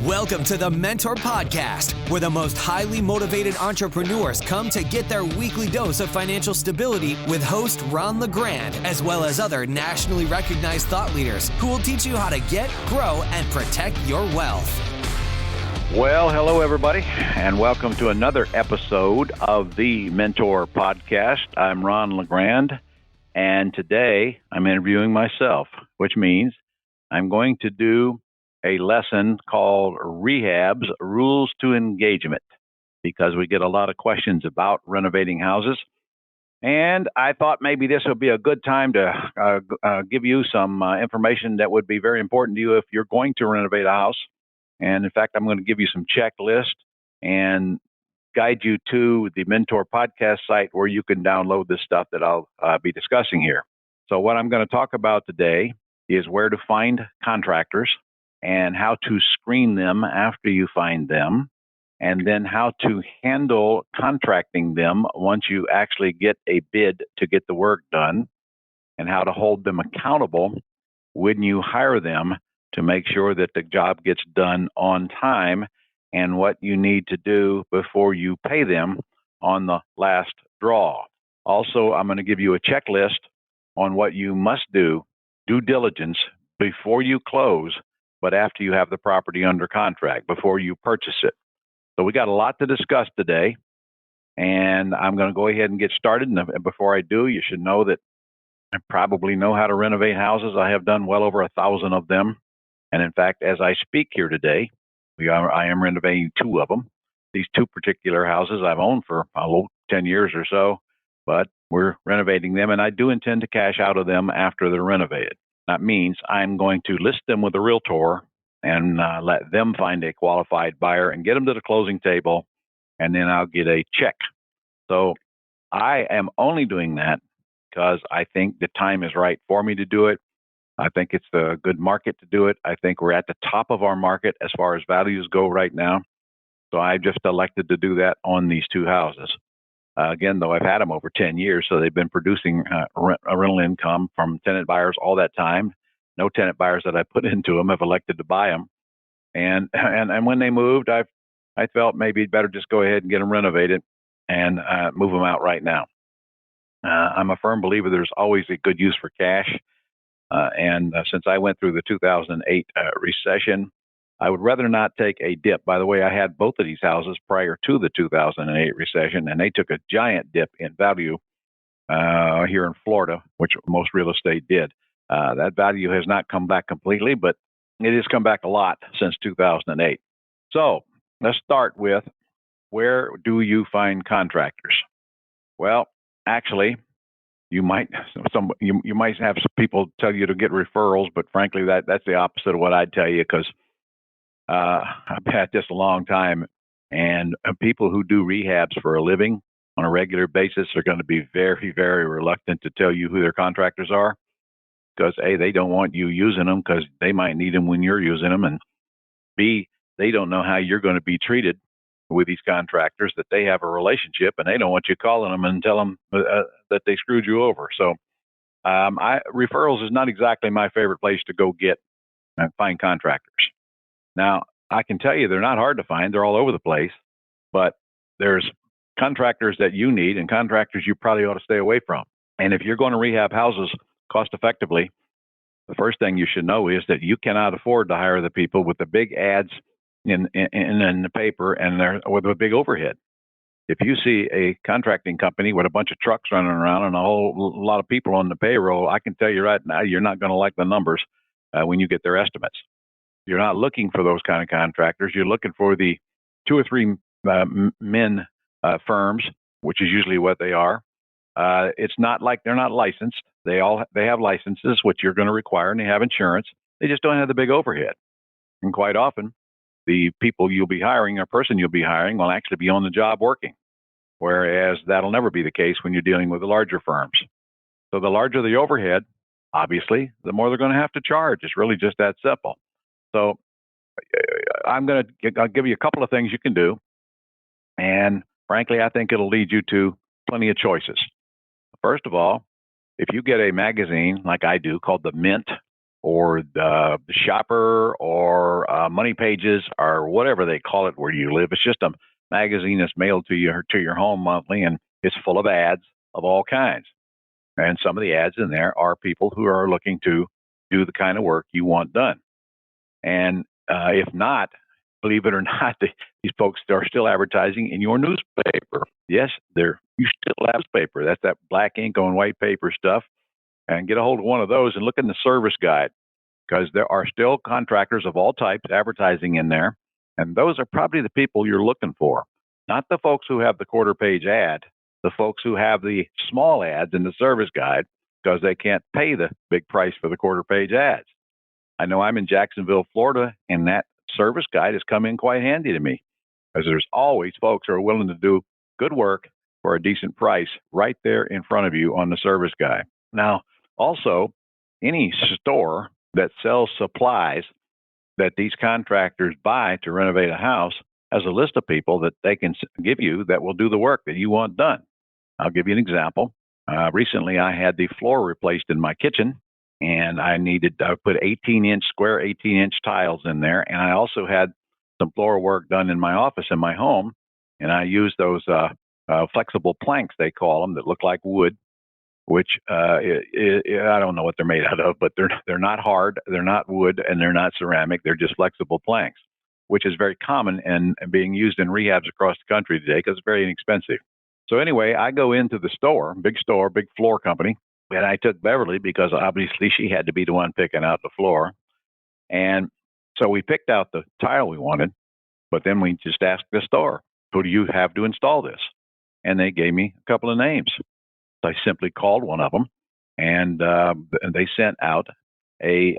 Welcome to the Mentor Podcast, where the most highly motivated entrepreneurs come to get their weekly dose of financial stability with host Ron LeGrand, as well as other nationally recognized thought leaders who will teach you how to get, grow, and protect your wealth. Well, hello, everybody, and welcome to another episode of the Mentor Podcast. I'm Ron LeGrand, and today I'm interviewing myself, which means I'm going to do a lesson called Rehabs, Rules to Engagement, because we get a lot of questions about renovating houses. And I thought maybe this would be a good time to give you some information that would be very important to you if you're going to renovate a house. And in fact, I'm going to give you some checklists and guide you to the Mentor Podcast site where you can download this stuff that I'll be discussing here. So what I'm going to talk about today is where to find contractors and how to screen them after you find them, and then how to handle contracting them once you actually get a bid to get the work done, and how to hold them accountable when you hire them to make sure that the job gets done on time, and what you need to do before you pay them on the last draw. Also, I'm going to give you a checklist on what you must do, due diligence, before you close, but after you have the property under contract, before you purchase it. So we got a lot to discuss today, and I'm going to go ahead and get started. And before I do, you should know that I probably know how to renovate houses. I have done well over 1,000 of them. And in fact, as I speak here today, I am renovating 2 of them. These 2 particular houses I've owned for 10 years or so, but we're renovating them, and I do intend to cash out of them after they're renovated. That means I'm going to list them with a realtor and let them find a qualified buyer and get them to the closing table, and then I'll get a check. So I am only doing that because I think the time is right for me to do it. I think it's a good market to do it. I think we're at the top of our market as far as values go right now. So I just elected to do that on these 2 houses. Again, though, I've had them over 10 years, so they've been producing rental income from tenant buyers all that time. No tenant buyers that I put into them have elected to buy them. And when they moved, I felt maybe it'd better just go ahead and get them renovated and move them out right now. I'm a firm believer there's always a good use for cash. And since I went through the 2008 recession, I would rather not take a dip. By the way, I had both of these houses prior to the 2008 recession, and they took a giant dip in value here in Florida, which most real estate did. That value has not come back completely, but it has come back a lot since 2008. So let's start with, where do you find contractors? Well, actually, you might have some people tell you to get referrals, but frankly, that's the opposite of what I'd tell you, because I've had this a long time, and people who do rehabs for a living on a regular basis are going to be very, very reluctant to tell you who their contractors are, because A, they don't want you using them because they might need them when you're using them, and B, they don't know how you're going to be treated with these contractors, that they have a relationship, and they don't want you calling them and tell them that they screwed you over. So referrals is not exactly my favorite place to go get and find contractors. Now, I can tell you they're not hard to find. They're all over the place, but there's contractors that you need and contractors you probably ought to stay away from. And if you're going to rehab houses cost effectively, the first thing you should know is that you cannot afford to hire the people with the big ads in the paper and with a big overhead. If you see a contracting company with a bunch of trucks running around and a whole lot of people on the payroll, I can tell you right now, you're not going to like the numbers when you get their estimates. You're not looking for those kind of contractors. You're looking for the 2 or 3 men firms, which is usually what they are. It's not like they're not licensed. They have licenses, which you're going to require, and they have insurance. They just don't have the big overhead. And quite often, the people you'll be hiring, or person you'll be hiring, will actually be on the job working, whereas that'll never be the case when you're dealing with the larger firms. So the larger the overhead, obviously, the more they're going to have to charge. It's really just that simple. So I'll give you a couple of things you can do. And frankly, I think it'll lead you to plenty of choices. First of all, if you get a magazine like I do called The Mint, or the Shopper or Money Pages or whatever they call it where you live. It's just a magazine that's mailed to your home monthly, and it's full of ads of all kinds. And some of the ads in there are people who are looking to do the kind of work you want done. And if not, believe it or not, these folks are still advertising in your newspaper. Yes, you still have newspaper. That's that black ink on white paper stuff. And get a hold of one of those and look in the service guide, because there are still contractors of all types advertising in there. And those are probably the people you're looking for, not the folks who have the quarter page ad, the folks who have the small ads in the service guide because they can't pay the big price for the quarter page ads. I know I'm in Jacksonville, Florida, and that service guide has come in quite handy to me because there's always folks who are willing to do good work for a decent price right there in front of you on the service guide. Now, also, any store that sells supplies that these contractors buy to renovate a house has a list of people that they can give you that will do the work that you want done. I'll give you an example. Recently, I had the floor replaced in my kitchen, and I put 18-inch tiles in there, and I also had some floor work done in my office in my home, and I used those flexible planks, they call them, that look like wood, which I don't know what they're made out of, but they're not hard, they're not wood, and they're not ceramic. They're just flexible planks, which is very common and being used in rehabs across the country today because it's very inexpensive. So anyway, I go into the store, big floor company, and I took Beverly because obviously she had to be the one picking out the floor. And so we picked out the tile we wanted, but then we just asked the store, who do you have to install this? And they gave me a couple of names. I simply called one of them, and they sent out one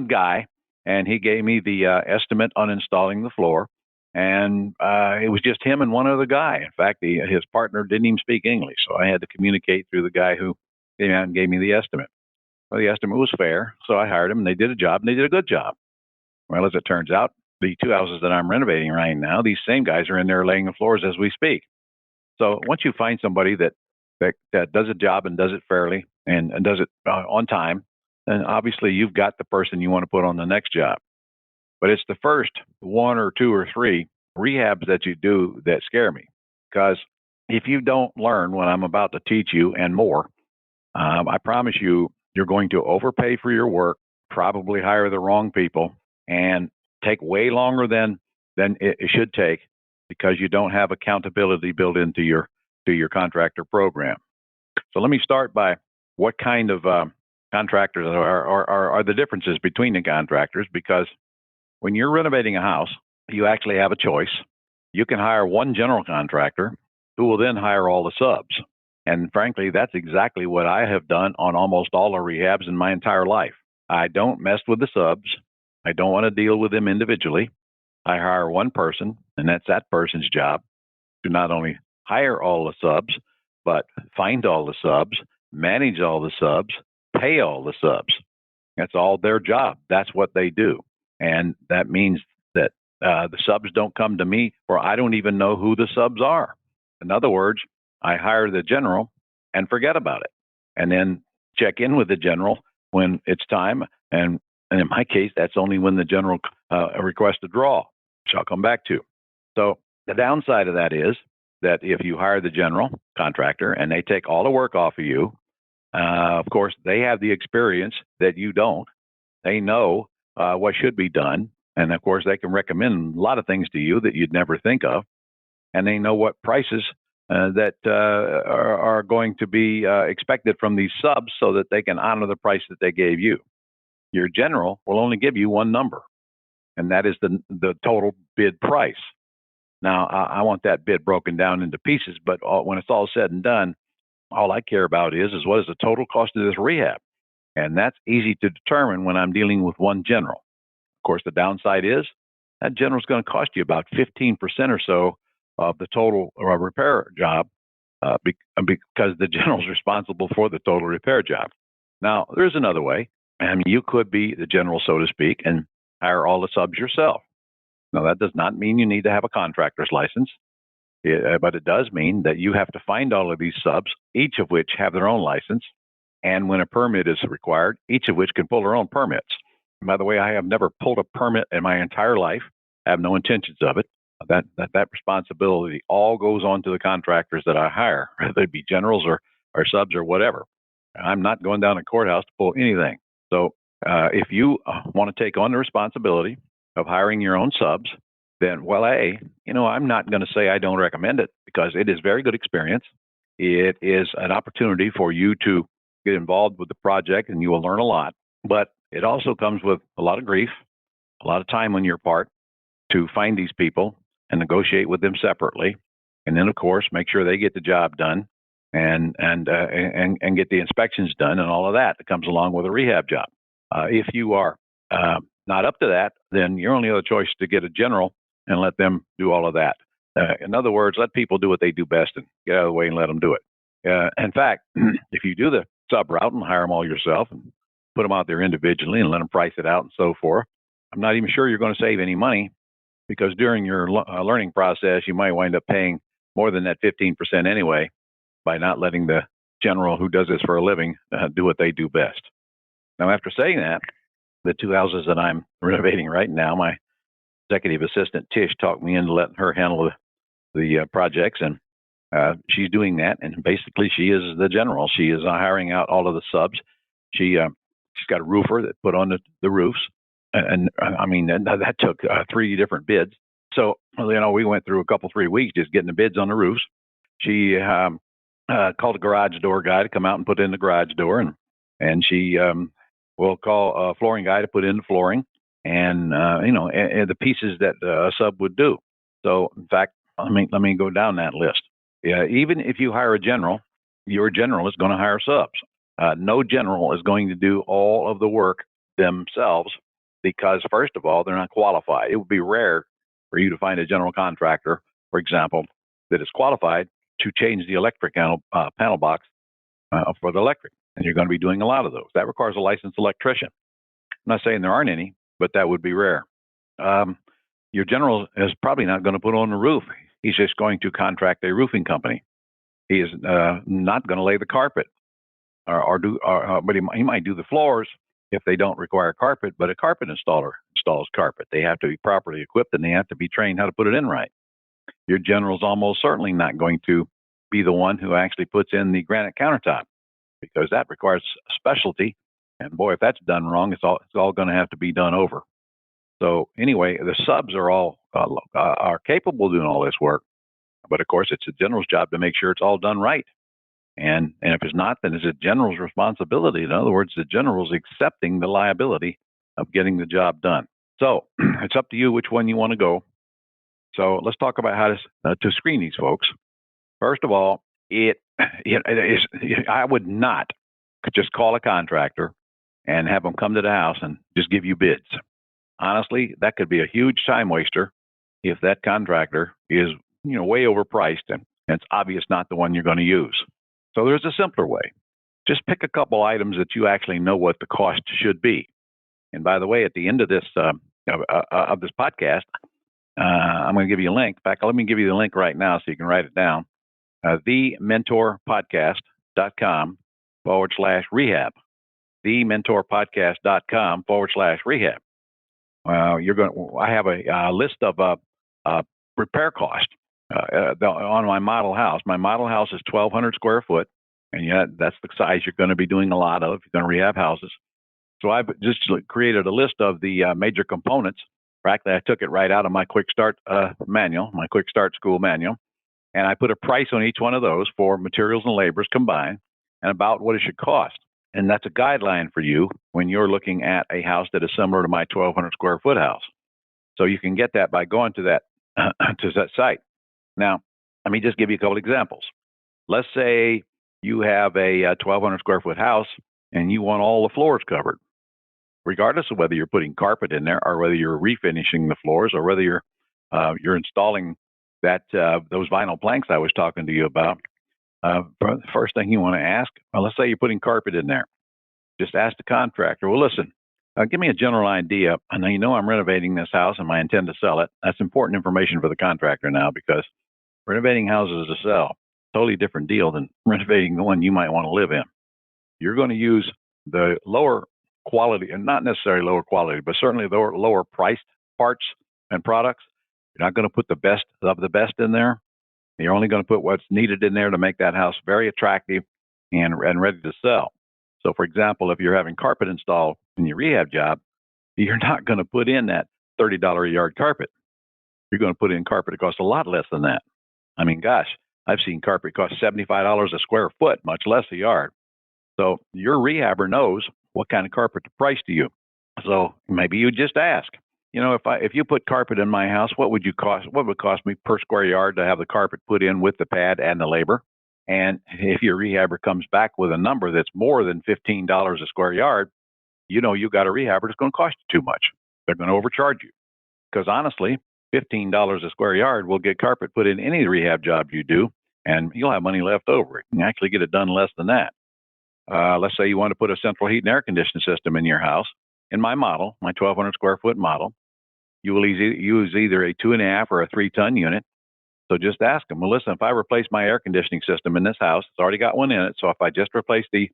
guy, and he gave me the estimate on installing the floor, and it was just him and one other guy. In fact, his partner didn't even speak English, so I had to communicate through the guy who came out and gave me the estimate. Well, the estimate was fair, so I hired him, and they did a job, and they did a good job. Well, as it turns out, the two houses that I'm renovating right now, these same guys are in there laying the floors as we speak. So once you find somebody that does a job and does it fairly and does it on time, then obviously you've got the person you want to put on the next job. But it's the first one or two or three rehabs that you do that scare me, because if you don't learn what I'm about to teach you and more, I promise you're going to overpay for your work, probably hire the wrong people, and take way longer than it should take, because you don't have accountability built into your contractor program. So let me start by what kind of contractors are the differences between the contractors, because when you're renovating a house, you actually have a choice. You can hire one general contractor who will then hire all the subs. And frankly, that's exactly what I have done on almost all the rehabs in my entire life. I don't mess with the subs. I don't want to deal with them individually. I hire one person, and that's that person's job to not only hire all the subs, but find all the subs, manage all the subs, pay all the subs. That's all their job. That's what they do. And that means that the subs don't come to me, or I don't even know who the subs are. In other words, I hire the general and forget about it, and then check in with the general when it's time. And in my case, that's only when the general requests a draw, which I'll come back to. So the downside of that is that if you hire the general contractor and they take all the work off of you, of course, they have the experience that you don't. They know what should be done. And of course, they can recommend a lot of things to you that you'd never think of. And they know what prices that are going to be expected from these subs so that they can honor the price that they gave you. Your general will only give you one number, and that is the total bid price. Now, I want that bid broken down into pieces, but when it's all said and done, all I care about is what is the total cost of this rehab? And that's easy to determine when I'm dealing with one general. Of course, the downside is that general is going to cost you about 15% or so of the total repair job because the general is responsible for the total repair job. Now, there's another way. And you could be the general, so to speak, and hire all the subs yourself. Now, that does not mean you need to have a contractor's license, but it does mean that you have to find all of these subs, each of which have their own license. and when a permit is required, each of which can pull their own permits. And by the way, I have never pulled a permit in my entire life. I have no intentions of it. That responsibility all goes on to the contractors that I hire, whether they be generals or subs or whatever. I'm not going down to courthouse to pull anything. So if you want to take on the responsibility of hiring your own subs, then, well, I'm not going to say I don't recommend it, because it is very good experience. It is an opportunity for you to get involved with the project, and you will learn a lot. But it also comes with a lot of grief, a lot of time on your part to find these people and negotiate with them separately, and then of course make sure they get the job done and get the inspections done and all of that comes along with a rehab job. If you are not up to that, then your only other choice is to get a general and let them do all of that. In other words, let people do what they do best and get out of the way and let them do it. In fact, if you do the sub route and hire them all yourself and put them out there individually and let them price it out and so forth, I'm not even sure you're going to save any money, because during your learning process, you might wind up paying more than that 15% anyway by not letting the general who does this for a living do what they do best. Now, after saying that, the two houses that I'm renovating right now, my executive assistant, Tish, talked me into letting her handle the projects, and she's doing that. And basically, she is the general. She is hiring out all of the subs. She's got a roofer that put on the roofs. And that took 3 different bids. So, we went through 3 weeks just getting the bids on the roofs. She called a garage door guy to come out and put in the garage door, and she will call a flooring guy to put in the flooring, and the pieces that a sub would do. So, in fact, let me go down that list. Even if you hire a general, your general is going to hire subs. No general is going to do all of the work themselves, because, first of all, they're not qualified. It would be rare for you to find a general contractor, for example, that is qualified to change the electric panel box for the electric. And you're going to be doing a lot of those. That requires a licensed electrician. I'm not saying there aren't any, but that would be rare. Your general is probably not going to put on the roof. He's just going to contract a roofing company. He is not going to lay the carpet, but he might do the floors if they don't require carpet, but a carpet installer installs carpet. They have to be properly equipped, and they have to be trained how to put it in right. Your general's almost certainly not going to be the one who actually puts in the granite countertop, because that requires specialty. And boy, if that's done wrong, it's all going to have to be done over. So anyway, the subs are all are capable of doing all this work, but of course, it's the general's job to make sure it's all done right. And if it's not, then it's the general's responsibility. In other words, the general's accepting the liability of getting the job done. So it's up to you which one you want to go. So let's talk about how to screen these folks. First of all, I would not just call a contractor and have them come to the house and just give you bids. Honestly, that could be a huge time waster if that contractor is way overpriced and it's obvious not the one you're going to use. So there's a simpler way. Just pick a couple items that you actually know what the cost should be. And by the way, at the end of this of this podcast, I'm going to give you a link. In fact, let me give you the link right now so you can write it down. thementorpodcast.com/rehab. thementorpodcast.com/rehab. I have a list of repair cost on my model house. My model house is 1,200 square foot, and yet that's the size you're going to be doing a lot of if you're going to rehab houses. So I've just created a list of the major components. Frankly, I took it right out of my Quick Start manual, my Quick Start School manual, and I put a price on each one of those for materials and labors combined, and about what it should cost. And that's a guideline for you when you're looking at a house that is similar to my 1,200 square foot house. So you can get that by going to that site. Now, let me just give you a couple examples. Let's say you have a 1,200 square foot house and you want all the floors covered, regardless of whether you're putting carpet in there or whether you're refinishing the floors or whether you're installing those vinyl planks I was talking to you about. The first thing you want to ask, well, let's say you're putting carpet in there. Just ask the contractor, well, listen, give me a general idea. I know I'm renovating this house and I intend to sell it. That's important information for the contractor now, because renovating houses to sell, totally different deal than renovating the one you might want to live in. you're going to use the lower quality, and not necessarily lower quality, but certainly lower priced parts and products. You're not going to put the best of the best in there. You're only going to put what's needed in there to make that house very attractive and ready to sell. So, for example, if you're having carpet installed in your rehab job, you're not going to put in that $30 a yard carpet. You're going to put in carpet that costs a lot less than that. I mean, gosh, I've seen carpet cost $75 a square foot, much less a yard. So your rehabber knows what kind of carpet to price to you. So maybe you just ask, if you put carpet in my house, what would it cost me per square yard to have the carpet put in with the pad and the labor? And if your rehabber comes back with a number that's more than $15 a square yard, you got a rehabber that's going to cost you too much. They're going to overcharge you. Because honestly, $15 a square yard will get carpet put in any rehab job you do, and you'll have money left over. You can actually get it done less than that. Let's say you want to put a central heat and air conditioning system in your house. In my model, my 1,200 square foot model, you will use either a 2.5 or a 3-ton unit. So just ask them, well, listen, if I replace my air conditioning system in this house, it's already got one in it. So if I just replace the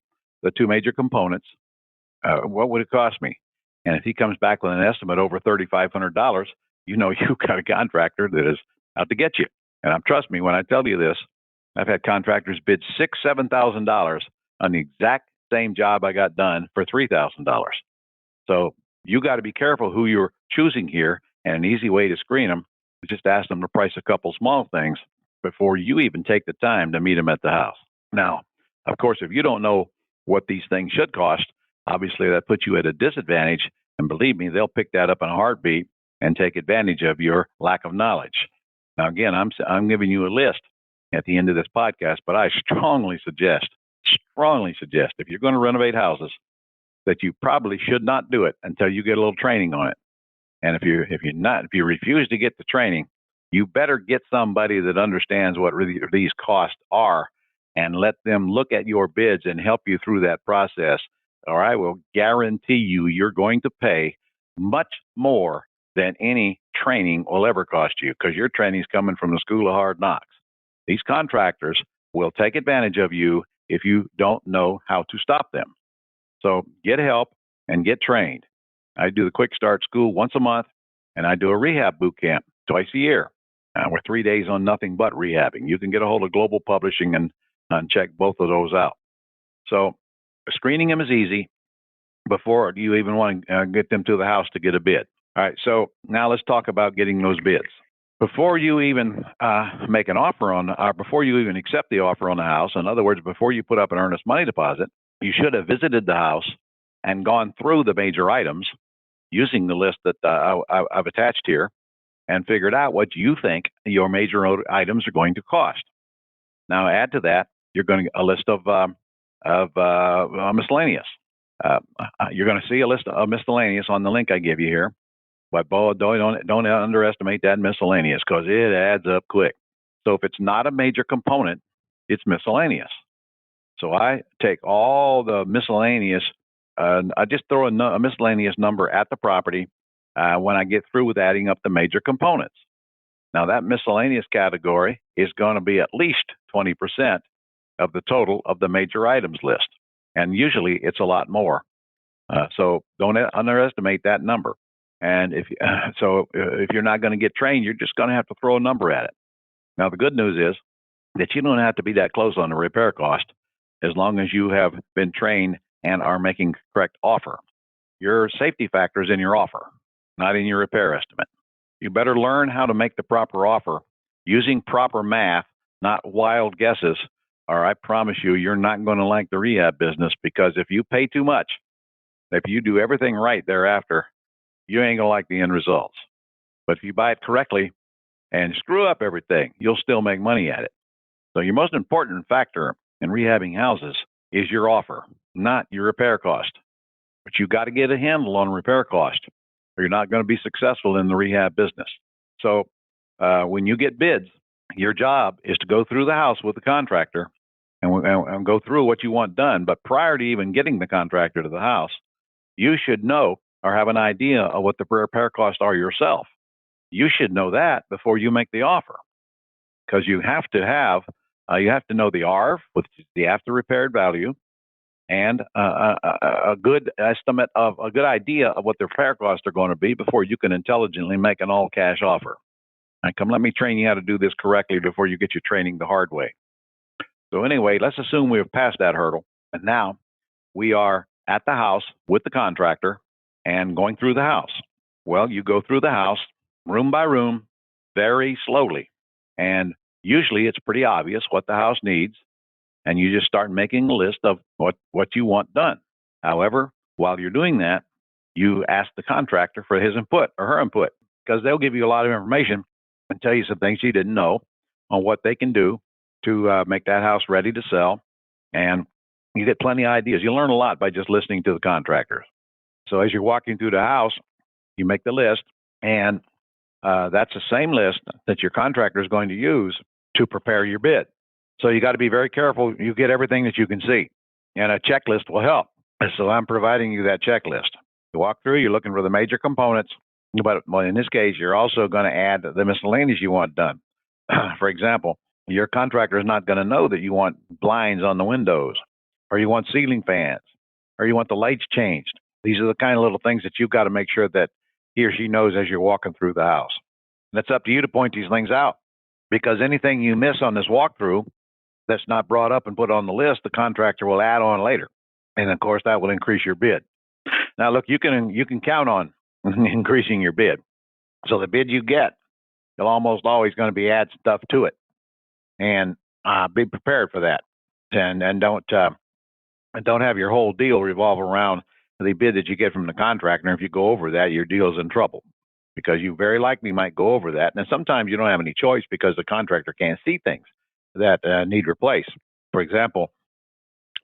two major components, what would it cost me? And if he comes back with an estimate over $3,500, you've got a contractor that is out to get you. And trust me when I tell you this, I've had contractors bid $7,000 on the exact same job I got done for $3,000. So you got to be careful who you're choosing here. And an easy way to screen them is just ask them to price a couple small things before you even take the time to meet them at the house. Now, of course, if you don't know what these things should cost, obviously that puts you at a disadvantage. And believe me, they'll pick that up in a heartbeat and take advantage of your lack of knowledge. Now, again, I'm giving you a list at the end of this podcast, but I strongly suggest, if you're going to renovate houses, that you probably should not do it until you get a little training on it. And if you refuse to get the training, you better get somebody that understands what really these costs are and let them look at your bids and help you through that process. Or I will guarantee you're going to pay much more than any training will ever cost you, because your training is coming from the school of hard knocks. These contractors will take advantage of you if you don't know how to stop them. So get help and get trained. I do the Quick Start School once a month, and I do a rehab boot camp twice a year. We're 3 days on nothing but rehabbing. You can get a hold of Global Publishing and check both of those out. So screening them is easy before you even want to get them to the house to get a bid. All right, so now let's talk about getting those bids. Before you even make an offer before you even accept the offer on the house, in other words, before you put up an earnest money deposit, you should have visited the house and gone through the major items using the list that I've attached here and figured out what you think your major items are going to cost. Now, add to that, you're going to a list of miscellaneous. You're going to see a list of miscellaneous on the link I give you here. But boy, don't underestimate that miscellaneous, because it adds up quick. So if it's not a major component, it's miscellaneous. So I take all the miscellaneous, I just throw a miscellaneous number at the property when I get through with adding up the major components. Now that miscellaneous category is going to be at least 20% of the total of the major items list. And usually it's a lot more. So don't underestimate that number. And if you're not going to get trained, you're just going to have to throw a number at it. Now, the good news is that you don't have to be that close on the repair cost as long as you have been trained and are making the correct offer. Your safety factor is in your offer, not in your repair estimate. You better learn how to make the proper offer using proper math, not wild guesses, or I promise you're not going to like the rehab business, because if you pay too much, if you do everything right thereafter, you ain't going to like the end results. But if you buy it correctly and screw up everything, you'll still make money at it. So your most important factor in rehabbing houses is your offer, not your repair cost. But you got to get a handle on repair cost, or you're not going to be successful in the rehab business. So when you get bids, your job is to go through the house with the contractor and go through what you want done. But prior to even getting the contractor to the house, you should know or have an idea of what the repair costs are yourself. You should know that before you make the offer, because you have to know the ARV, which is the after repaired value. and a good estimate of a good idea of what their repair costs are going to be before you can intelligently make an all cash offer. Now, come, let me train you how to do this correctly before you get your training the hard way. So anyway, let's assume we have passed that hurdle, and now we are at the house with the contractor and going through the house. Well, you go through the house room by room very slowly, and usually it's pretty obvious what the house needs, and you just start making a list of what you want done. However, while you're doing that, you ask the contractor for his input or her input, because they'll give you a lot of information and tell you some things you didn't know on what they can do to make that house ready to sell. And you get plenty of ideas. You learn a lot by just listening to the contractors. So as you're walking through the house, you make the list, and that's the same list that your contractor is going to use to prepare your bid. So you got to be very careful. You get everything that you can see, and a checklist will help. So I'm providing you that checklist. You walk through, you're looking for the major components, but in this case, you're also going to add the miscellaneous you want done. For example, your contractor is not going to know that you want blinds on the windows, or you want ceiling fans, or you want the lights changed. These are the kind of little things that you've got to make sure that he or she knows as you're walking through the house. And it's up to you to point these things out, because anything you miss on this walkthrough that's not brought up and put on the list, the contractor will add on later. And of course, that will increase your bid. Now, look, you can count on increasing your bid. So the bid you get, you'll almost always going to be add stuff to it, and be prepared for that. And don't have your whole deal revolve around the bid that you get from the contractor. And if you go over that, your deal's in trouble, because you very likely might go over that. And sometimes you don't have any choice because the contractor can't see things that need replaced. For example,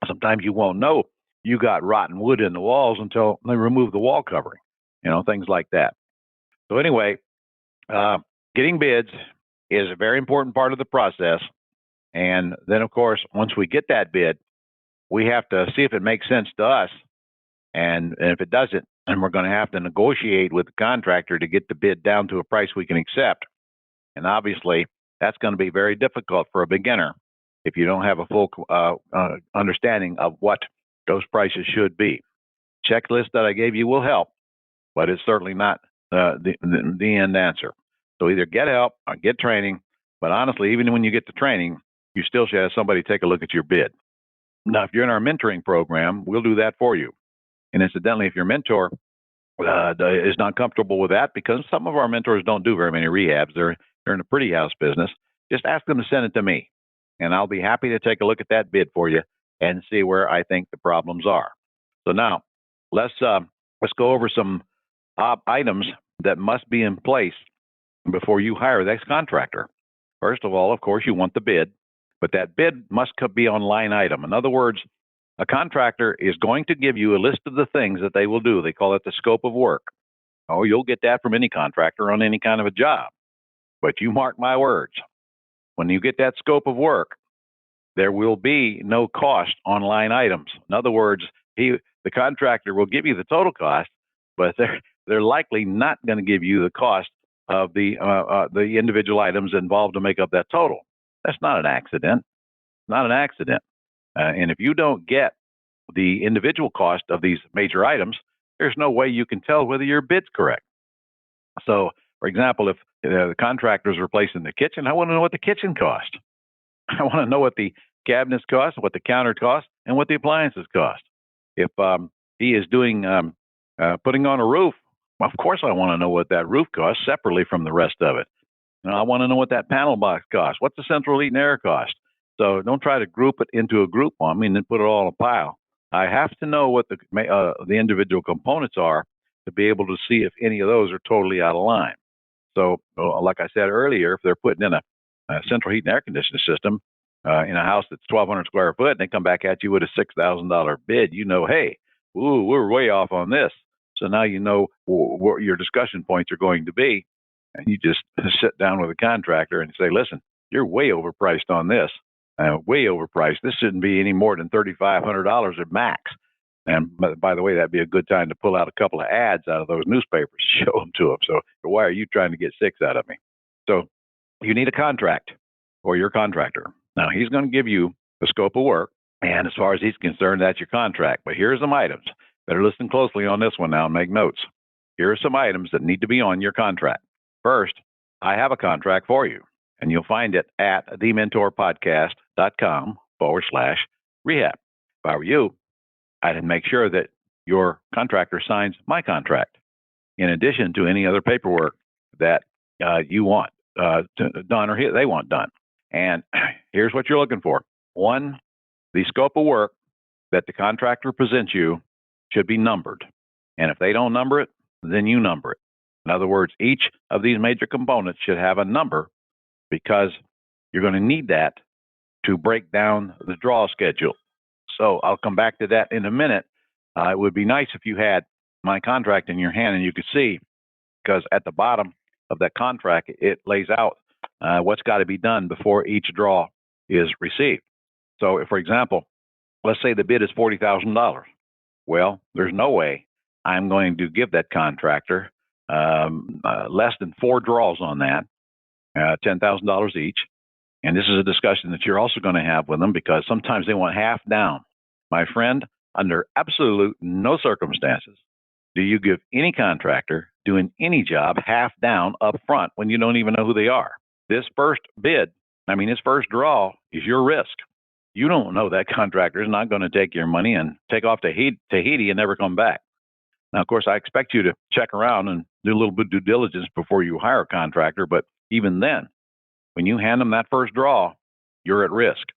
sometimes you won't know you got rotten wood in the walls until they remove the wall covering, things like that. So anyway, getting bids is a very important part of the process. And then, of course, once we get that bid, we have to see if it makes sense to us. And if it doesn't, then we're going to have to negotiate with the contractor to get the bid down to a price we can accept. And obviously, that's going to be very difficult for a beginner if you don't have a full understanding of what those prices should be. Checklist that I gave you will help, but it's certainly not the end answer. So either get help or get training. But honestly, even when you get the training, you still should have somebody take a look at your bid. Now, if you're in our mentoring program, we'll do that for you. And incidentally, if your mentor is not comfortable with that, because some of our mentors don't do very many rehabs, they're in the pretty house business, just ask them to send it to me, and I'll be happy to take a look at that bid for you and see where I think the problems are. So now, let's go over some items that must be in place before you hire this contractor. First of all, of course, you want the bid, but that bid must be on line item. In other words, a contractor is going to give you a list of the things that they will do. They call it the scope of work. Oh, you'll get that from any contractor on any kind of a job. But you mark my words, when you get that scope of work, there will be no cost on line items. In other words, the contractor will give you the total cost, but they're likely not going to give you the cost of the individual items involved to make up that total. That's not an accident. Not an accident. And if you don't get the individual cost of these major items, there's no way you can tell whether your bid's correct. So, for example, if the contractor is replacing the kitchen, I want to know what the kitchen cost. I want to know what the cabinets cost, what the counter cost, and what the appliances cost. If he is doing putting on a roof, of course I want to know what that roof costs separately from the rest of it. I want to know what that panel box costs. What's the central heat and air cost? So don't try to group it into a group on me and then put it all in a pile. I have to know what the individual components are to be able to see if any of those are totally out of line. So, like I said earlier, if they're putting in a central heat and air conditioning system in a house that's 1,200 square foot, and they come back at you with a $6,000 bid, hey, we're way off on this. So now you know what your discussion points are going to be, and you just sit down with a contractor and say, listen, you're way overpriced on this. Way overpriced. This shouldn't be any more than $3,500 at max. And by the way, that'd be a good time to pull out a couple of ads out of those newspapers, show them to them. So why are you trying to get six out of me? So you need a contract or your contractor. Now, he's going to give you the scope of work, And as far as he's concerned, that's your contract. But here's some items. Better listen closely on this one now and make notes. Here are some items that need to be on your contract. First, I have a contract for you, and you'll find it at thementorpodcast.com/rehab. If I were you, I'd make sure that your contractor signs my contract in addition to any other paperwork that you want done or they want done. And here's what you're looking for. One, the scope of work that the contractor presents you should be numbered. And if they don't number it, then you number it. In other words, each of these major components should have a number because you're going to need that to break down the draw schedule. So I'll come back to that in a minute. It would be nice if you had my contract in your hand and you could see, because at the bottom of that contract, it lays out what's got to be done before each draw is received. So, if, for example, let's say the bid is $40,000. Well, there's no way I'm going to give that contractor less than 4 draws on that, $10,000 each. And this is a discussion that you're also going to have with them because sometimes they want half down. My friend, under absolute no circumstances do you give any contractor doing any job half down up front when you don't even know who they are. This first this first draw is your risk. You don't know that contractor is not going to take your money and take off to Tahiti and never come back. Now, of course, I expect you to check around and do a little bit of due diligence before you hire a contractor. But even then, when you hand them that first draw, you're at risk.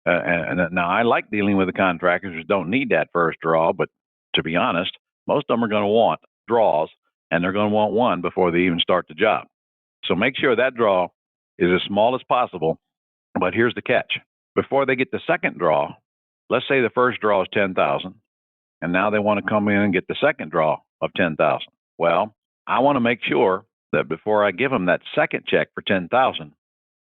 And now I like dealing with the contractors who don't need that first draw, but to be honest, most of them are going to want draws, and they're going to want one before they even start the job. So make sure that draw is as small as possible. But here's the catch. Before they get the second draw, let's say the first draw is $10,000, and now they want to come in and get the second draw of $10,000. Well, I want to make sure that before I give them that second check for $10,000,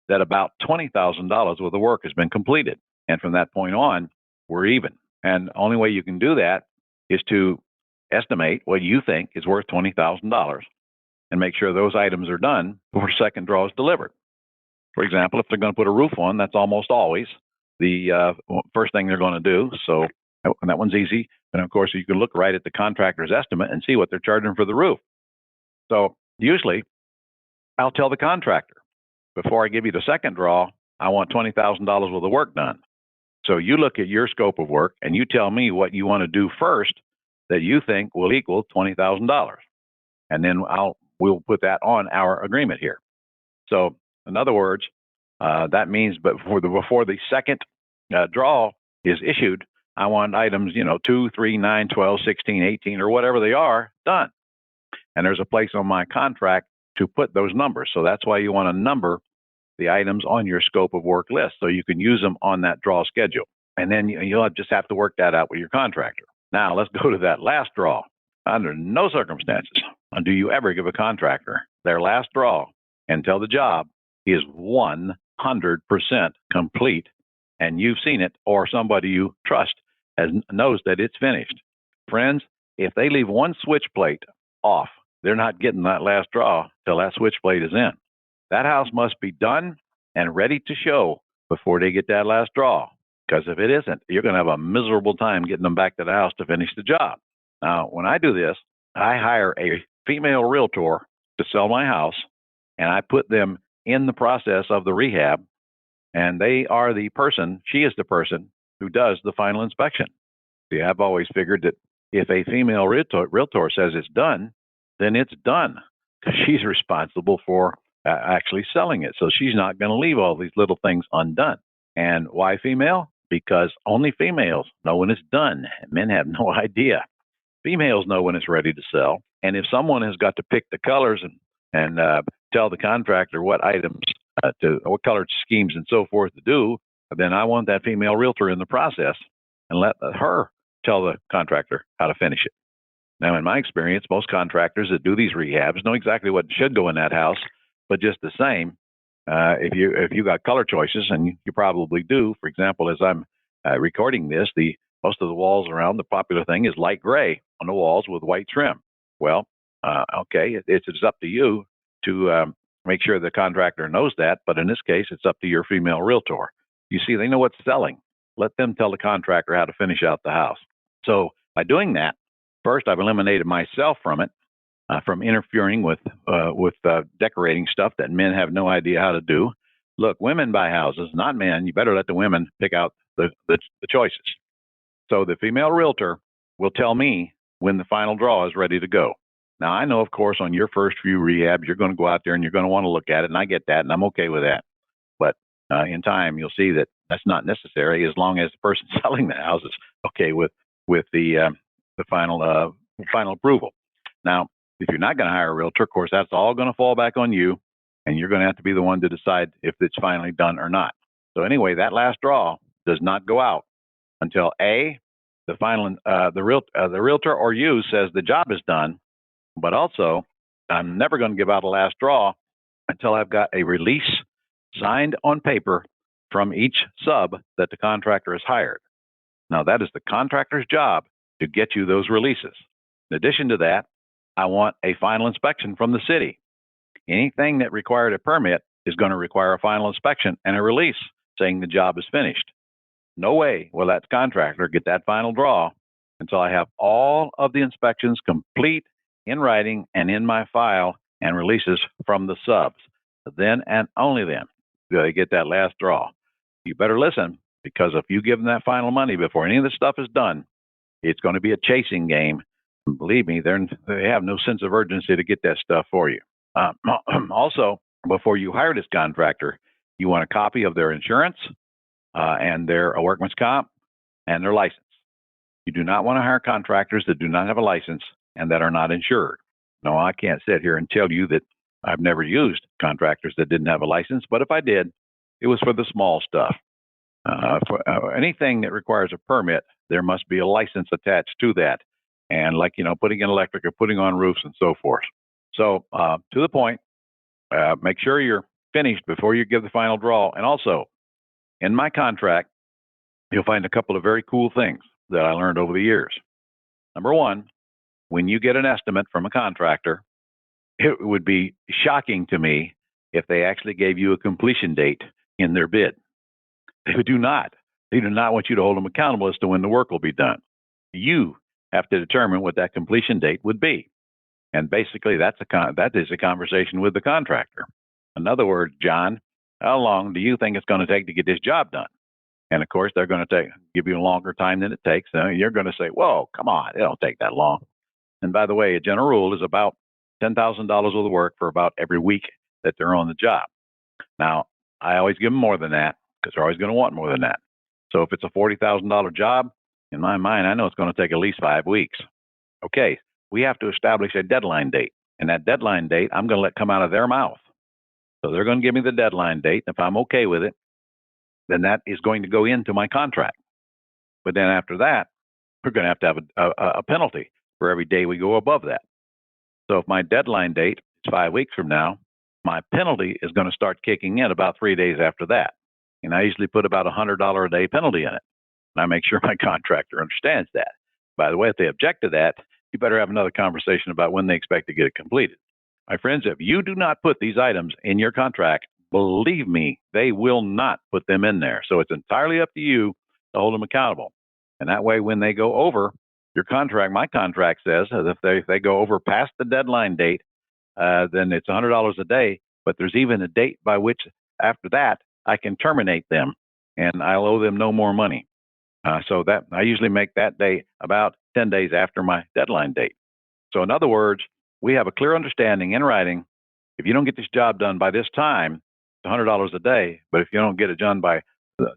that about $20,000 worth of work has been completed. And from that point on, we're even. And the only way you can do that is to estimate what you think is worth $20,000 and make sure those items are done before second draw is delivered. For example, if they're going to put a roof on, that's almost always the first thing they're going to do. So that one's easy. And of course, you can look right at the contractor's estimate and see what they're charging for the roof. So usually, I'll tell the contractor, before I give you the second draw, I want $20,000 worth of work done. So you look at your scope of work and you tell me what you want to do first that you think will equal $20,000. And then we'll put that on our agreement here. So in other words, that means before the second draw is issued, I want items, 2, 3, 9, 12, 16, 18, or whatever they are, done. And there's a place on my contract to put those numbers. So that's why you want to number the items on your scope of work list so you can use them on that draw schedule. And then you'll just have to work that out with your contractor. Now, let's go to that last draw. Under no circumstances do you ever give a contractor their last draw until the job is 100% complete and you've seen it or somebody you trust knows that it's finished. Friends, if they leave one switch plate off, they're not getting that last draw till that switch plate is in. That house must be done and ready to show before they get that last draw. Because if it isn't, you're going to have a miserable time getting them back to the house to finish the job. Now, when I do this, I hire a female realtor to sell my house, and I put them in the process of the rehab, and she is the person who does the final inspection. See, I've always figured that if a female realtor says it's done, then it's done, because she's responsible for actually selling it. So she's not going to leave all these little things undone. And why female? Because only females know when it's done. Men have no idea. Females know when it's ready to sell. And if someone has got to pick the colors and tell the contractor what items what color schemes and so forth to do, then I want that female realtor in the process and let her tell the contractor how to finish it. Now, in my experience, most contractors that do these rehabs know exactly what should go in that house, but just the same, if you got color choices, and you probably do. For example, as I'm recording this, most of the walls around, the popular thing is light gray on the walls with white trim. Well, okay, it's up to you to make sure the contractor knows that, but in this case, it's up to your female realtor. You see, they know what's selling. let them tell the contractor how to finish out the house. So by doing that, first I've eliminated myself from it, from interfering with decorating stuff that men have no idea how to do. Look, women buy houses, not men. You better let the women pick out the choices. So the female realtor will tell me when the final draw is ready to go. Now, I know, of course, on your first few rehabs, you're going to go out there and you're going to want to look at it, and I get that, and I'm okay with that. But in time, you'll see that that's not necessary as long as the person selling the house is okay with the final approval. Now, if you're not going to hire a realtor, of course, that's all going to fall back on you, and you're going to have to be the one to decide if it's finally done or not. So anyway, that last draw does not go out until A, the realtor or you says the job is done, but also I'm never going to give out a last draw until I've got a release signed on paper from each sub that the contractor has hired. Now, that is the contractor's job to get you those releases. In addition to that, I want a final inspection from the city. Anything that required a permit is going to require a final inspection and a release saying the job is finished. No way will that contractor get that final draw until I have all of the inspections complete in writing and in my file and releases from the subs. Then and only then do they get that last draw. You better listen, because if you give them that final money before any of this stuff is done, it's going to be a chasing game. And believe me, they have no sense of urgency to get that stuff for you. Also, before you hire this contractor, you want a copy of their insurance and their workman's comp and their license. You do not want to hire contractors that do not have a license and that are not insured. No, I can't sit here and tell you that I've never used contractors that didn't have a license, but if I did, it was for the small stuff. For anything that requires a permit, there must be a license attached to that. And like, putting in electric or putting on roofs and so forth. So to the point, make sure you're finished before you give the final draw. And also, in my contract, you'll find a couple of very cool things that I learned over the years. Number one, when you get an estimate from a contractor, it would be shocking to me if they actually gave you a completion date in their bid. They do not. They do not want you to hold them accountable as to when the work will be done. You have to determine what that completion date would be. And basically, that is a conversation with the contractor. In other words, John, how long do you think it's going to take to get this job done? And of course, they're going to give you a longer time than it takes. You're going to say, whoa, come on, it don't take that long. And by the way, a general rule is about $10,000 worth of work for about every week that they're on the job. Now, I always give them more than that because they're always going to want more than that. So if it's a $40,000 job, in my mind, I know it's going to take at least 5 weeks. Okay, we have to establish a deadline date. And that deadline date, I'm going to let come out of their mouth. So they're going to give me the deadline date. If I'm okay with it, then that is going to go into my contract. But then after that, we're going to have a penalty for every day we go above that. So if my deadline date is 5 weeks from now, my penalty is going to start kicking in about 3 days after that. And I usually put about $100 a day penalty in it. And I make sure my contractor understands that. By the way, if they object to that, you better have another conversation about when they expect to get it completed. My friends, if you do not put these items in your contract, believe me, they will not put them in there. So it's entirely up to you to hold them accountable. And that way, when they go over your contract, my contract says that if they go over past the deadline date, then it's $100 a day. But there's even a date by which after that, I can terminate them and I'll owe them no more money. So that I usually make that day about 10 days after my deadline date. So in other words, we have a clear understanding in writing. If you don't get this job done by this time, it's $100 a day. But if you don't get it done by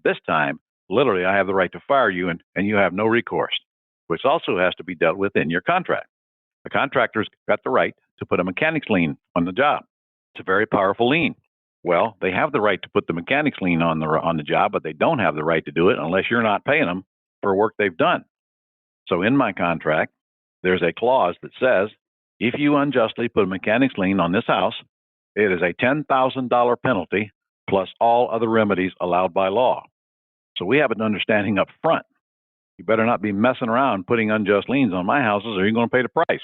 this time, literally, I have the right to fire you and you have no recourse, which also has to be dealt with in your contract. The contractor's got the right to put a mechanics lien on the job. It's a very powerful lien. Well, they have the right to put the mechanics lien on the job, but they don't have the right to do it unless you're not paying them for work they've done. So in my contract, there's a clause that says, if you unjustly put a mechanics lien on this house, it is a $10,000 penalty plus all other remedies allowed by law. So we have an understanding up front. You better not be messing around putting unjust liens on my houses or you're going to pay the price.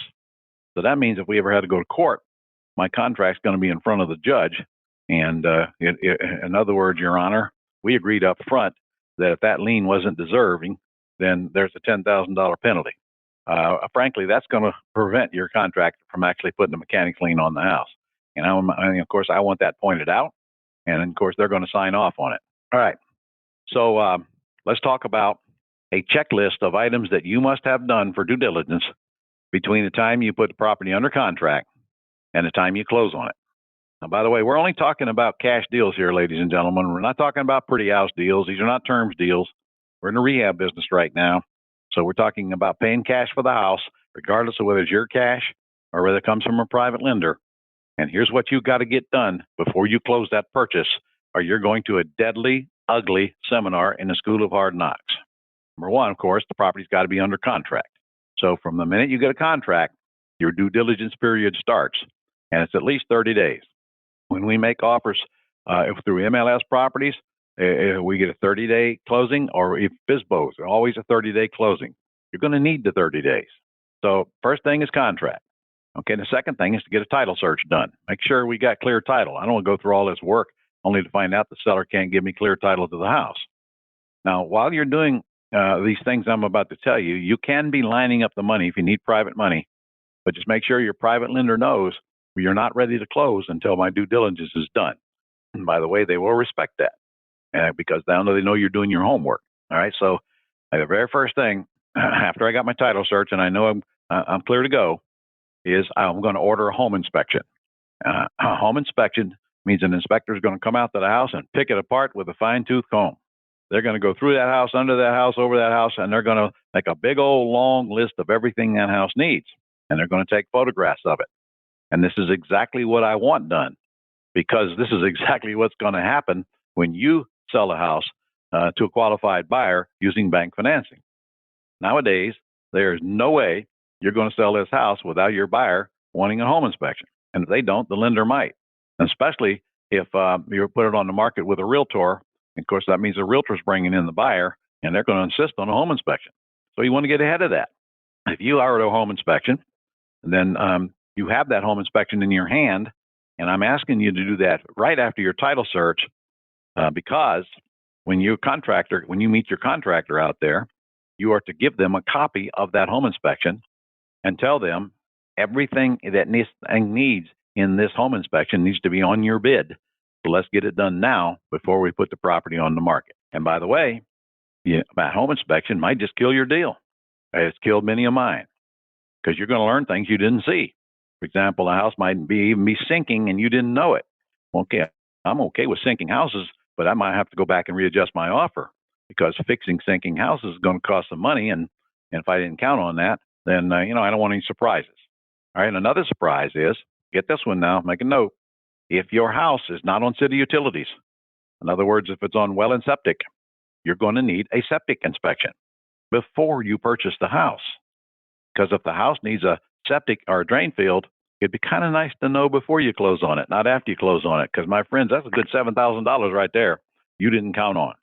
So that means if we ever had to go to court, my contract's going to be in front of the judge. And in other words, Your Honor, we agreed up front that if that lien wasn't deserving, then there's a $10,000 penalty. Frankly, that's going to prevent your contractor from actually putting a mechanics lien on the house. And of course, I want that pointed out. And of course, they're going to sign off on it. All right. So let's talk about a checklist of items that you must have done for due diligence between the time you put the property under contract and the time you close on it. Now, by the way, we're only talking about cash deals here, ladies and gentlemen. We're not talking about pretty house deals. These are not terms deals. We're in the rehab business right now. So we're talking about paying cash for the house, regardless of whether it's your cash or whether it comes from a private lender. And here's what you got to get done before you close that purchase, or you're going to a deadly, ugly seminar in the School of Hard Knocks. Number one, of course, the property's got to be under contract. So from the minute you get a contract, your due diligence period starts, and it's at least 30 days. When we make offers through MLS properties, we get a 30-day closing, or if FISBOs, always a 30-day closing. You're going to need the 30 days. So first thing is contract. Okay, the second thing is to get a title search done. Make sure we got clear title. I don't want to go through all this work only to find out the seller can't give me clear title to the house. Now, while you're doing these things I'm about to tell you, you can be lining up the money if you need private money, but just make sure your private lender knows you're not ready to close until my due diligence is done. And by the way, they will respect that because they know you're doing your homework. All right, so the very first thing after I got my title search and I know I'm clear to go is I'm going to order a home inspection. A home inspection means an inspector is going to come out to the house and pick it apart with a fine-tooth comb. They're going to go through that house, under that house, over that house, and they're going to make a big old long list of everything that house needs. And they're going to take photographs of it. And this is exactly what I want done, because this is exactly what's going to happen when you sell a house to a qualified buyer using bank financing. Nowadays, there's no way you're going to sell this house without your buyer wanting a home inspection. And if they don't, the lender might, especially if you put it on the market with a realtor. Of course, that means the realtor's bringing in the buyer, and they're going to insist on a home inspection. So you want to get ahead of that. If you are at a home inspection, then you have that home inspection in your hand, and I'm asking you to do that right after your title search, because when you meet your contractor out there, you are to give them a copy of that home inspection and tell them everything that needs in this home inspection needs to be on your bid. So let's get it done now before we put the property on the market. And by the way, that home inspection might just kill your deal. It's killed many of mine, because you're going to learn things you didn't see. For example, the house might even be sinking and you didn't know it. Okay, I'm okay with sinking houses, but I might have to go back and readjust my offer, because fixing sinking houses is going to cost some money. And if I didn't count on that, then, I don't want any surprises. All right, and another surprise is, get this one now, make a note. If your house is not on city utilities, in other words, if it's on well and septic, you're going to need a septic inspection before you purchase the house. Because if the house needs a septic or a drain field, it'd be kind of nice to know before you close on it, not after you close on it. Because, my friends, that's a good $7,000 right there you didn't count on.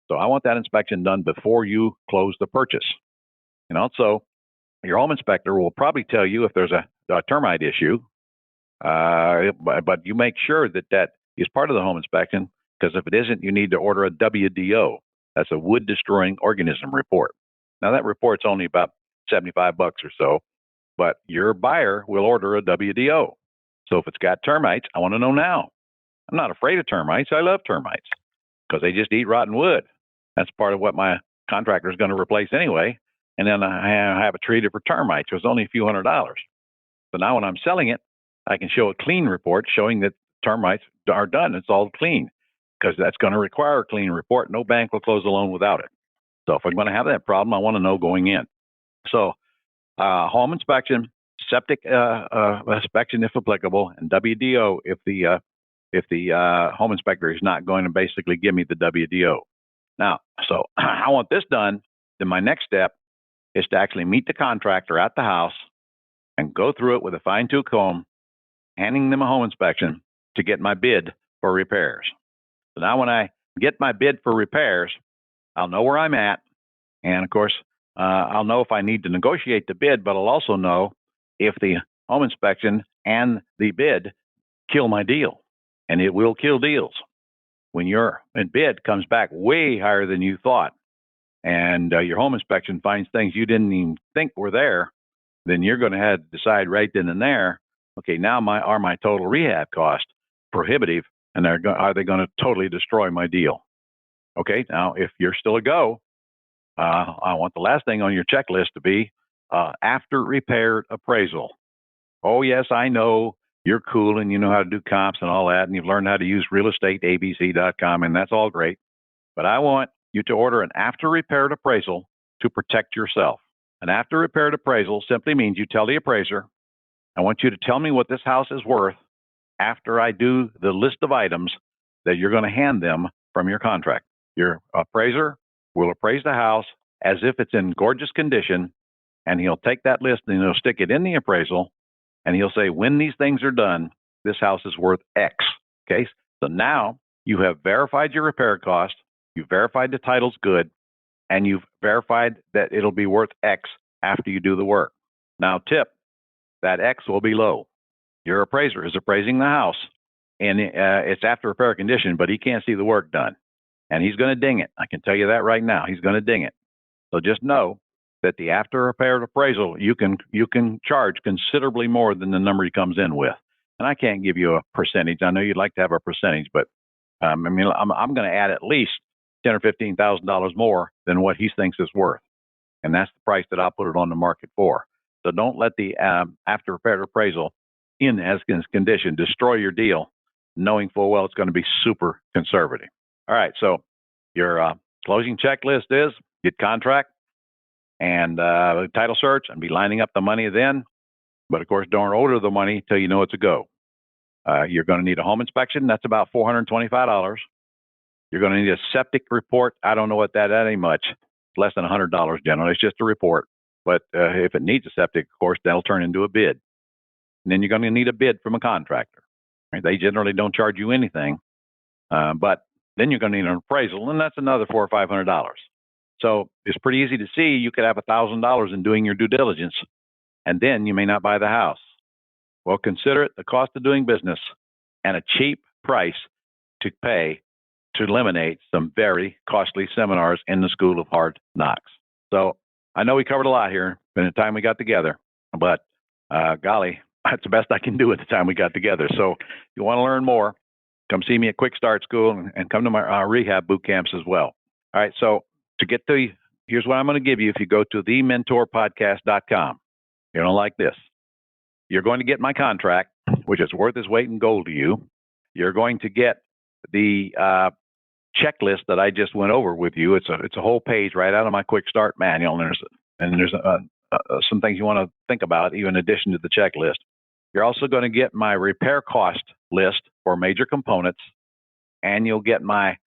So I want that inspection done before you close the purchase. And also, your home inspector will probably tell you if there's a termite issue, but you make sure that is part of the home inspection, because if it isn't, you need to order a WDO. That's a wood destroying organism report. Now, that report's only about $75 or so, but your buyer will order a WDO. So if it's got termites, I want to know now. I'm not afraid of termites. I love termites because they just eat rotten wood. That's part of what my contractor is going to replace anyway. And then I have it treated for termites. It was only a few $100s. So now when I'm selling it, I can show a clean report showing that termites are done. It's all clean, because that's going to require a clean report. No bank will close a loan without it. So if I'm going to have that problem, I want to know going in. So home inspection, septic inspection if applicable, and WDO if the home inspector is not going to basically give me the WDO. Now, so I want this done. Then my next step is to actually meet the contractor at the house and go through it with a fine-tooth comb, handing them a home inspection to get my bid for repairs. So now when I get my bid for repairs, I'll know where I'm at. And of course, I'll know if I need to negotiate the bid, but I'll also know if the home inspection and the bid kill my deal. And it will kill deals. when your bid comes back way higher than you thought, and your home inspection finds things you didn't even think were there, then you're going to have to decide right then and there, okay, now my total rehab costs prohibitive, and are they going to totally destroy my deal? Okay, now if you're still a go, I want the last thing on your checklist to be after repair appraisal. Oh, yes, I know you're cool and you know how to do comps and all that, and you've learned how to use realestateabc.com, and that's all great. But I want you to order an after repaired appraisal to protect yourself. An after repaired appraisal simply means you tell the appraiser, I want you to tell me what this house is worth after I do the list of items that you're going to hand them from your contract. Your appraiser will appraise the house as if it's in gorgeous condition, and he'll take that list and he'll stick it in the appraisal, and he'll say, when these things are done, this house is worth X. Okay, so now you have verified your repair cost, you've verified the title's good, and you've verified that it'll be worth X after you do the work. Now, tip, that X will be low. Your appraiser is appraising the house, and it's after repair condition, but he can't see the work done. And he's going to ding it. I can tell you that right now. He's going to ding it. So just know that the after repair appraisal, you can charge considerably more than the number he comes in with. And I can't give you a percentage. I know you'd like to have a percentage, but I'm going to add at least $10,000 or $15,000 more than what he thinks it's worth, and that's the price that I'll put it on the market for. So don't let the after repair appraisal in as condition destroy your deal, knowing full well it's going to be super conservative. All right, so your closing checklist is get contract and title search and be lining up the money then. But of course, don't order the money till you know it's a go. You're going to need a home inspection. That's about $425. You're going to need a septic report. I don't know what that ain't much. It's less than $100 generally. It's just a report. But if it needs a septic, of course, that'll turn into a bid. And then you're going to need a bid from a contractor. Right? They generally don't charge you anything. But then you're going to need an appraisal, and that's another $400 or $500. So it's pretty easy to see you could have $1,000 in doing your due diligence, and then you may not buy the house. Well, consider it the cost of doing business and a cheap price to pay to eliminate some very costly seminars in the School of Hard Knocks. So I know we covered a lot here in the time we got together, but golly, that's the best I can do at the time we got together. So if you want to learn more, come see me at Quick Start School and come to my rehab boot camps as well. All right, so to get to, here's what I'm going to give you if you go to thementorpodcast.com. You're going to like this. You're going to get my contract, which is worth its weight in gold to you. You're going to get the checklist that I just went over with you. It's a whole page right out of my Quick Start manual, and there's some things you want to think about, even in addition to the checklist. You're also going to get my repair cost list for major components, and you'll get my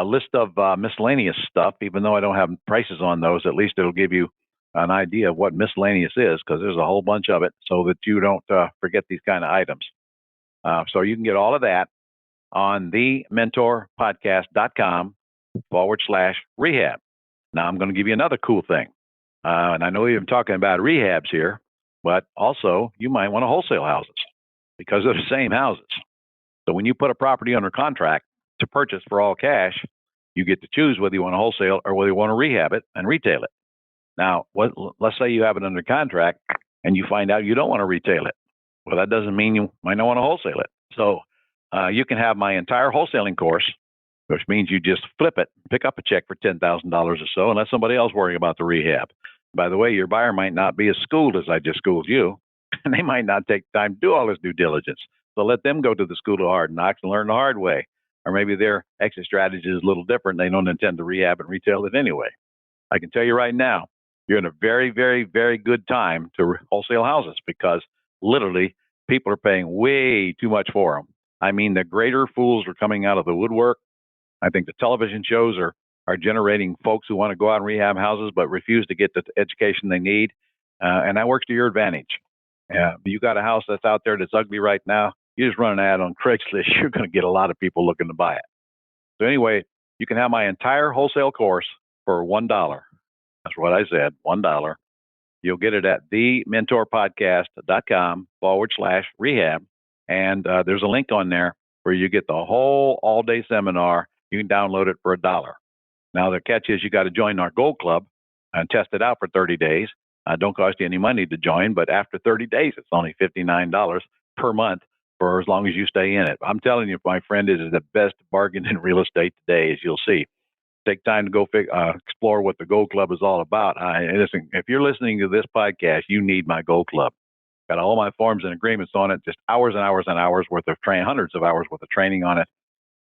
list of miscellaneous stuff. Even though I don't have prices on those, at least it'll give you an idea of what miscellaneous is, because there's a whole bunch of it, so that you don't forget these kind of items. So you can get all of that on thementorpodcast.com/rehab. Now I'm going to give you another cool thing. And I know we've been talking about rehabs here, but also you might want to wholesale houses because they're the same houses. So when you put a property under contract to purchase for all cash, you get to choose whether you want to wholesale or whether you want to rehab it and retail it. Now, let's say you have it under contract and you find out you don't want to retail it. Well, that doesn't mean you might not want to wholesale it. So you can have my entire wholesaling course, which means you just flip it, pick up a check for $10,000 or so, and let somebody else worry about the rehab. By the way, your buyer might not be as schooled as I just schooled you, and they might not take time to do all this due diligence. So let them go to the School of Hard Knocks and learn the hard way. Or maybe their exit strategy is a little different. They don't intend to rehab and retail it anyway. I can tell you right now, you're in a very, very, very good time to wholesale houses because literally people are paying way too much for them. I mean, the greater fools are coming out of the woodwork. I think the television shows are generating folks who want to go out and rehab houses but refuse to get the education they need, and that works to your advantage. You got a house that's out there that's ugly right now, you just run an ad on Craigslist, you're going to get a lot of people looking to buy it. So anyway, you can have my entire wholesale course for $1. That's what I said, $1. You'll get it at thementorpodcast.com/rehab, and there's a link on there where you get the whole all-day seminar. You can download it for $1. Now, the catch is you got to join our Gold Club and test it out for 30 days. Don't cost you any money to join, but after 30 days, it's only $59 per month for as long as you stay in it. I'm telling you, my friend, it is the best bargain in real estate today, as you'll see. Take time to go explore what the Gold Club is all about. Listen, if you're listening to this podcast, you need my Gold Club. Got all my forms and agreements on it, just hours and hours and hours worth of training, hundreds of hours worth of training on it,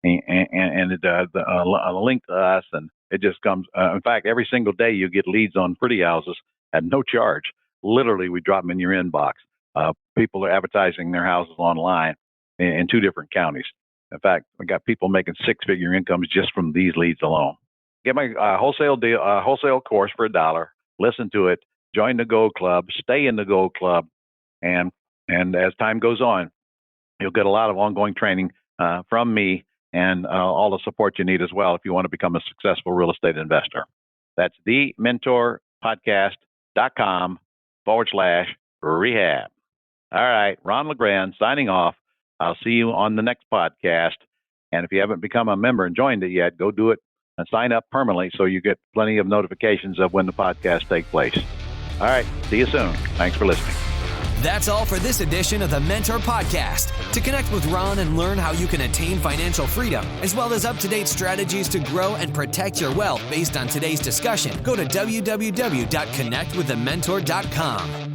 and a link to us, and it just comes. In fact, every single day you get leads on pretty houses at no charge. Literally, we drop them in your inbox. People are advertising their houses online in 2 different counties. In fact, we got people making 6-figure incomes just from these leads alone. Get my wholesale course for $1. Listen to it. Join the Gold Club. Stay in the Gold Club. And as time goes on, you'll get a lot of ongoing training from me and all the support you need as well if you want to become a successful real estate investor. That's thementorpodcast.com/rehab. All right, Ron LeGrand signing off. I'll see you on the next podcast. And if you haven't become a member and joined it yet, go do it and sign up permanently so you get plenty of notifications of when the podcasts take place. All right, see you soon. Thanks for listening. That's all for this edition of the Mentor Podcast. To connect with Ron and learn how you can attain financial freedom, as well as up-to-date strategies to grow and protect your wealth based on today's discussion, go to www.connectwiththementor.com.